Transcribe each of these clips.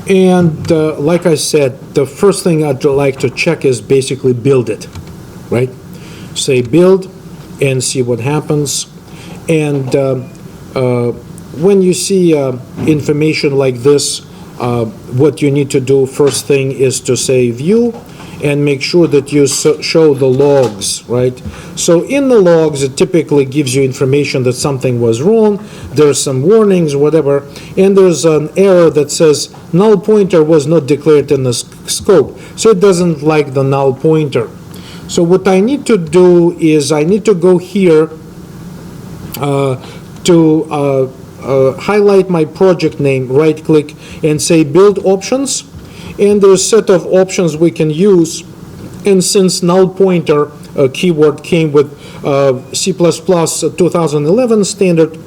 And like I said, the first thing I'd like to check is basically build it, right? Say build and see what happens. And when you see information like this, what you need to do first thing is to say view and make sure that you show the logs, right? So in the logs, it typically gives you information that something was wrong. There's some warnings, whatever, and there's an error that says null pointer was not declared in the scope. So it doesn't like the null pointer. So what I need to do is I need to go here to highlight my project name, right click, and say build options. And there's a set of options we can use. And since null pointer keyword came with C++ 2011 standard,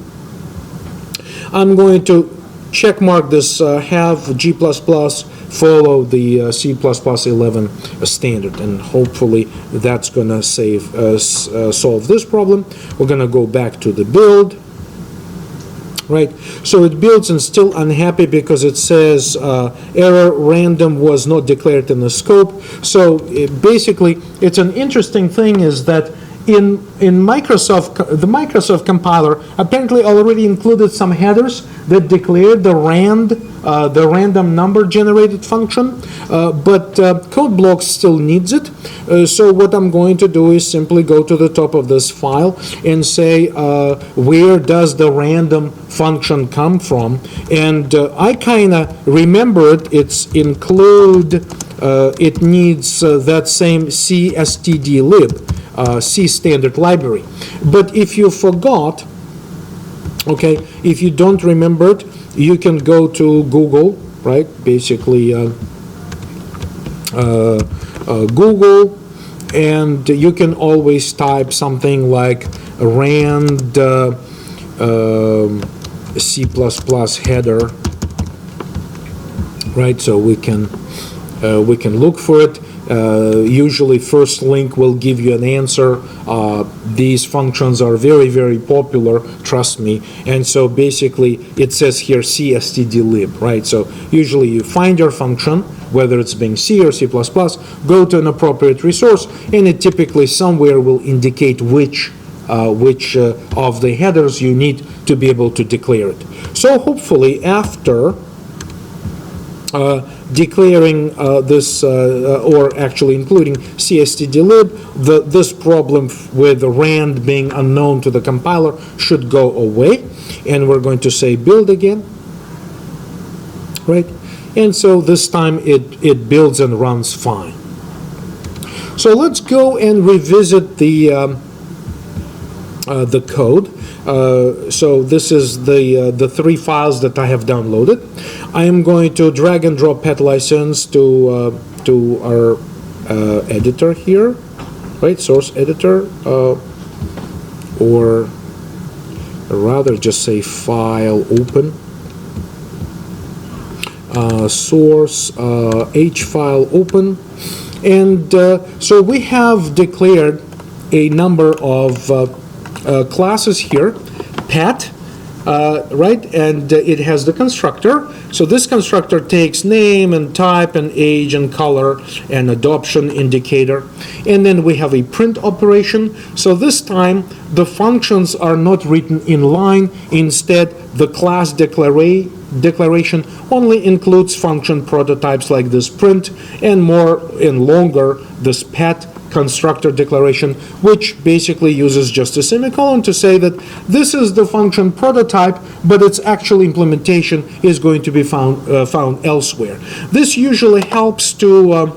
I'm going to check mark this have G++ follow the C++ 11 standard, and hopefully that's going to solve this problem. We're going to go back to the build. Right, so it builds and still unhappy because it says error random was not declared in the scope. So basically, it's an interesting thing is that in Microsoft, the Microsoft compiler apparently already included some headers that declared the random number generated function, but CodeBlocks still needs it. So what I'm going to do is simply go to the top of this file and say where does the random function come from, and I kind of remember it. It's include. It needs that same cstdlib. C standard library. But if you forgot, okay, if you don't remember it, you can go to Google, right? Basically, Google, and you can always type something like rand C++ header, right? So we can look for it. Usually first link will give you an answer. These functions are very, very popular, trust me. And so basically it says here cstdlib, right? So usually you find your function, whether it's being C or C++, go to an appropriate resource, and it typically somewhere will indicate which of the headers you need to be able to declare it. So hopefully after declaring this, or actually including cstdlib, this problem with rand being unknown to the compiler should go away. And we're going to say build again, right? And so this time it builds and runs fine. So let's go and revisit the code. So this is the three files that I have downloaded. I am going to drag and drop pet license to our editor here, right? Source editor, or rather just say file open. Source H file open, and so we have declared a number of classes here, pet, right, and it has the constructor. So this constructor takes name and type and age and color and adoption indicator, and then we have a print operation. So this time the functions are not written in line. Instead, the class declaration only includes function prototypes like this print, and more and longer this pet constructor declaration, which basically uses just a semicolon to say that this is the function prototype, but its actual implementation is going to be found elsewhere. This usually helps to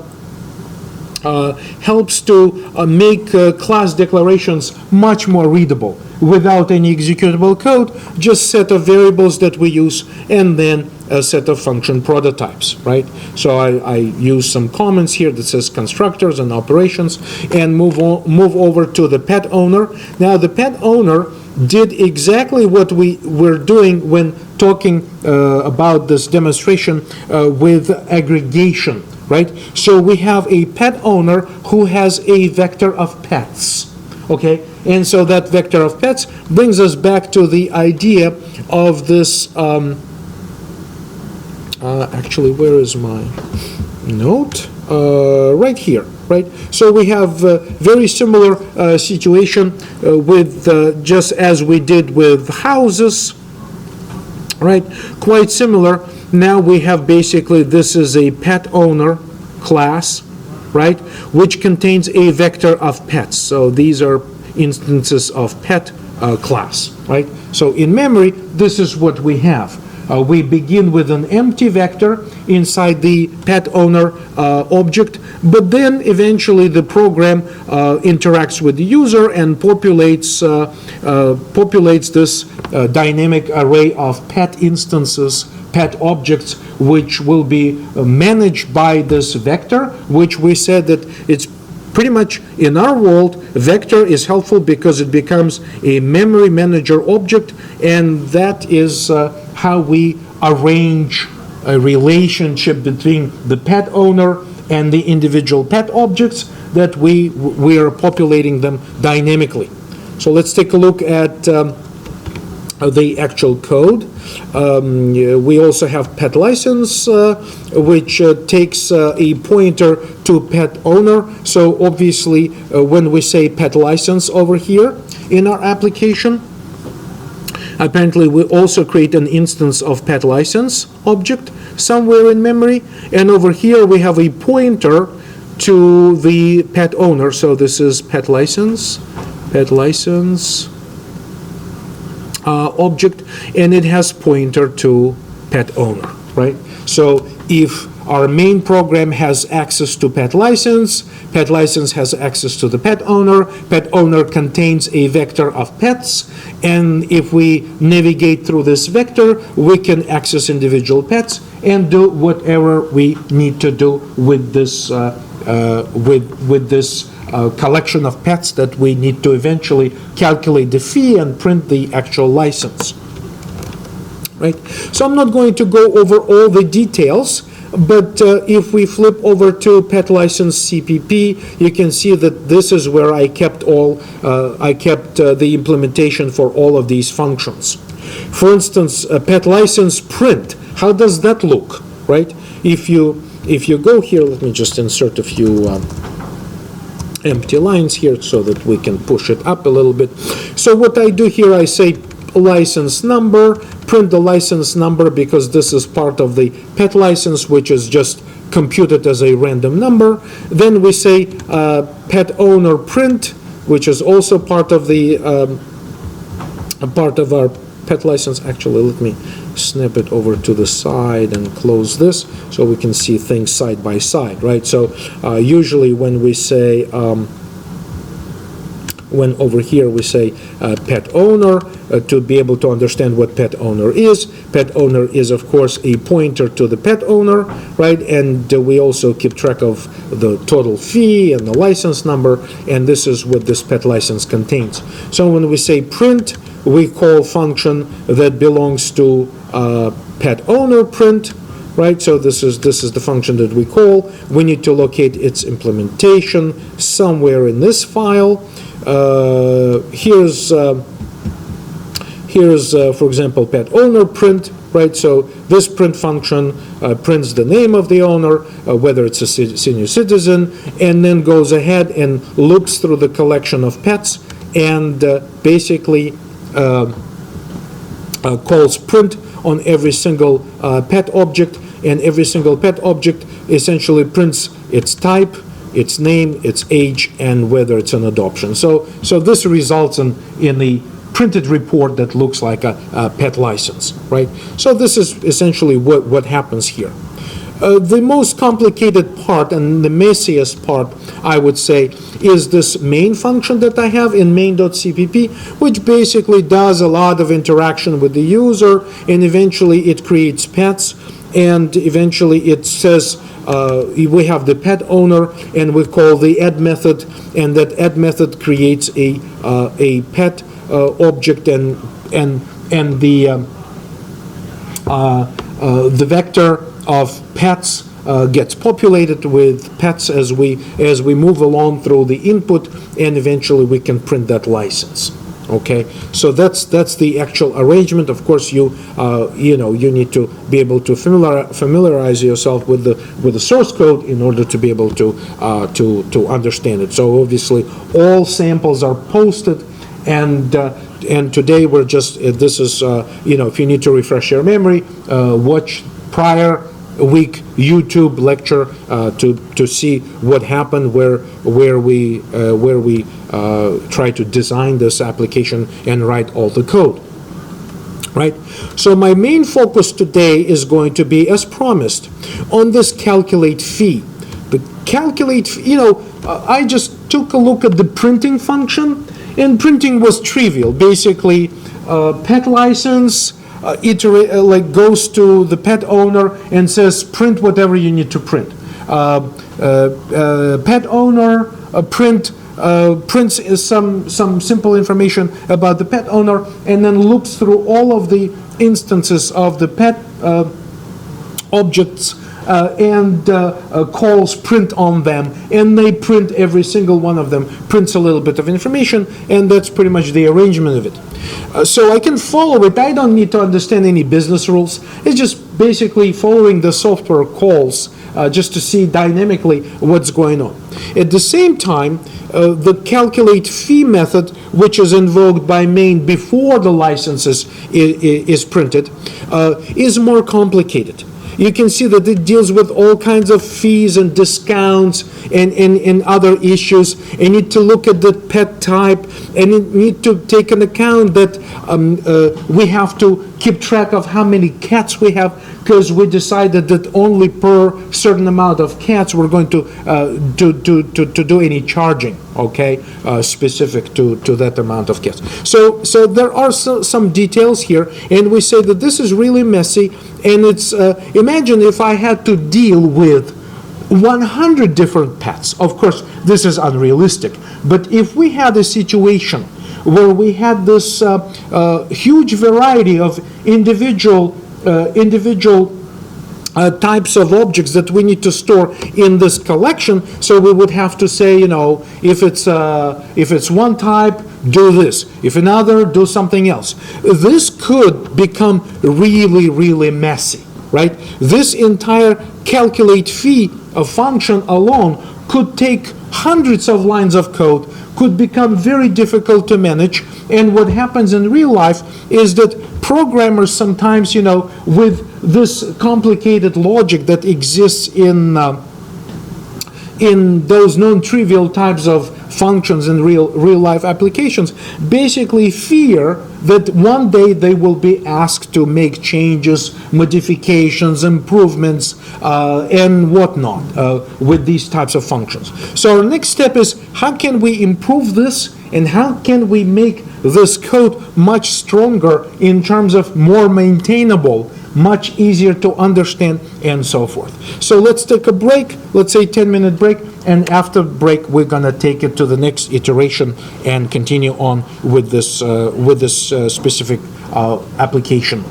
make class declarations much more readable without any executable code, just set of variables that we use, and then a set of function prototypes, right? So I use some comments here that says constructors and operations, and move over to the pet owner. Now the pet owner did exactly what we were doing when talking about this demonstration with aggregation, right? So we have a pet owner who has a vector of pets, okay? And so that vector of pets brings us back to the idea of this Actually, where is my note? Right here, right? So we have very similar situation with just as we did with houses, right? Quite similar. Now we have basically, this is a pet owner class, right? Which contains a vector of pets. So these are instances of pet class, right? So in memory, this is what we have. We begin with an empty vector inside the pet owner object, but then eventually the program interacts with the user and populates this dynamic array of pet instances, pet objects, which will be managed by this vector, which we said that it's pretty much in our world, vector is helpful because it becomes a memory manager object, and that is how we arrange a relationship between the pet owner and the individual pet objects that we are populating them dynamically. So let's take a look at the actual code. We also have pet license, which takes a pointer to pet owner. So obviously, when we say pet license over here in our application, apparently we also create an instance of pet license object somewhere in memory. And over here we have a pointer to the pet owner. So this is pet license object, and it has pointer to pet owner, right? So if our main program has access to pet license has access to the pet owner contains a vector of pets, and if we navigate through this vector, we can access individual pets and do whatever we need to do with this with this collection of pets that we need to eventually calculate the fee and print the actual license, right? So I'm not going to go over all the details, but if we flip over to pet license CPP, you can see that this is where I kept the implementation for all of these functions. For instance, pet license print, how does that look, right? If you go here, let me just insert a few empty lines here so that we can push it up a little bit. So what I do here, I say license number, print the license number because this is part of the pet license, which is just computed as a random number. Then we say pet owner print, which is also part of the part of our pet license. Actually, let me snap it over to the side and close this so we can see things side by side, right? So usually when we say when over here we say pet owner, to be able to understand what pet owner is. Pet owner is, of course, a pointer to the pet owner, right? And we also keep track of the total fee and the license number, and this is what this pet license contains. So when we say print, we call function that belongs to pet owner print, right? So this is the function that we call. We need to locate its implementation somewhere in this file. Here's for example, pet owner print, right? So this print function prints the name of the owner, whether it's a senior citizen, and then goes ahead and looks through the collection of pets and basically calls print on every single pet object, and every single pet object essentially prints its type, its name, its age, and whether it's an adoption. So this results in the printed report that looks like a pet license, right? So this is essentially what happens here. The most complicated part and the messiest part, I would say, is this main function that I have in main.cpp, which basically does a lot of interaction with the user, and eventually it creates pets, and eventually it says we have the pet owner, and we call the add method, and that add method creates a pet object, and the vector of pets gets populated with pets as we move along through the input, and eventually we can print that license. Okay, so that's the actual arrangement. Of course, you need to be able to familiarize yourself with the source code in order to be able to understand it. So obviously, all samples are posted, and today we're just this is if you need to refresh your memory, watch prior week YouTube lecture to see what happened where we try to design this application and write all the code. Right? So my main focus today is going to be, as promised, on this calculate fee. The calculate, I just took a look at the printing function, and printing was trivial. Basically, pet license, goes to the pet owner and says print whatever you need to print. Pet owner prints some simple information about the pet owner, and then looks through all of the instances of the pet objects and calls print on them, and they print every single one of them, prints a little bit of information, and that's pretty much the arrangement of it. So I can follow it. I don't need to understand any business rules. It's just basically following the software calls just to see dynamically what's going on. At the same time, the calculate fee method, which is invoked by main before the licenses is printed, is more complicated. You can see that it deals with all kinds of fees and discounts and other issues. You need to look at the pet type, and you need to take into account that we have to keep track of how many cats we have, because we decided that only per certain amount of cats we're going to do any charging, okay, specific to that amount of cats. So there are some details here, and we say that this is really messy, and it's imagine if I had to deal with 100 different pets. Of course, this is unrealistic, but if we had a situation where we had this huge variety of individual types of objects that we need to store in this collection, so we would have to say, if it's one type, do this. If another, do something else. This could become really, really messy, right? This entire calculate fee function alone could take hundreds of lines of code, could become very difficult to manage. And what happens in real life is that programmers sometimes, with this complicated logic that exists in those non-trivial types of functions in real life applications, basically fear that one day they will be asked to make changes, modifications, improvements, and whatnot with these types of functions. So our next step is, how can we improve this, and how can we make this code much stronger in terms of more maintainable, much easier to understand, and so forth. So let's take a break, let's say 10-minute break, and after break we're going to take it to the next iteration and continue on with this specific application.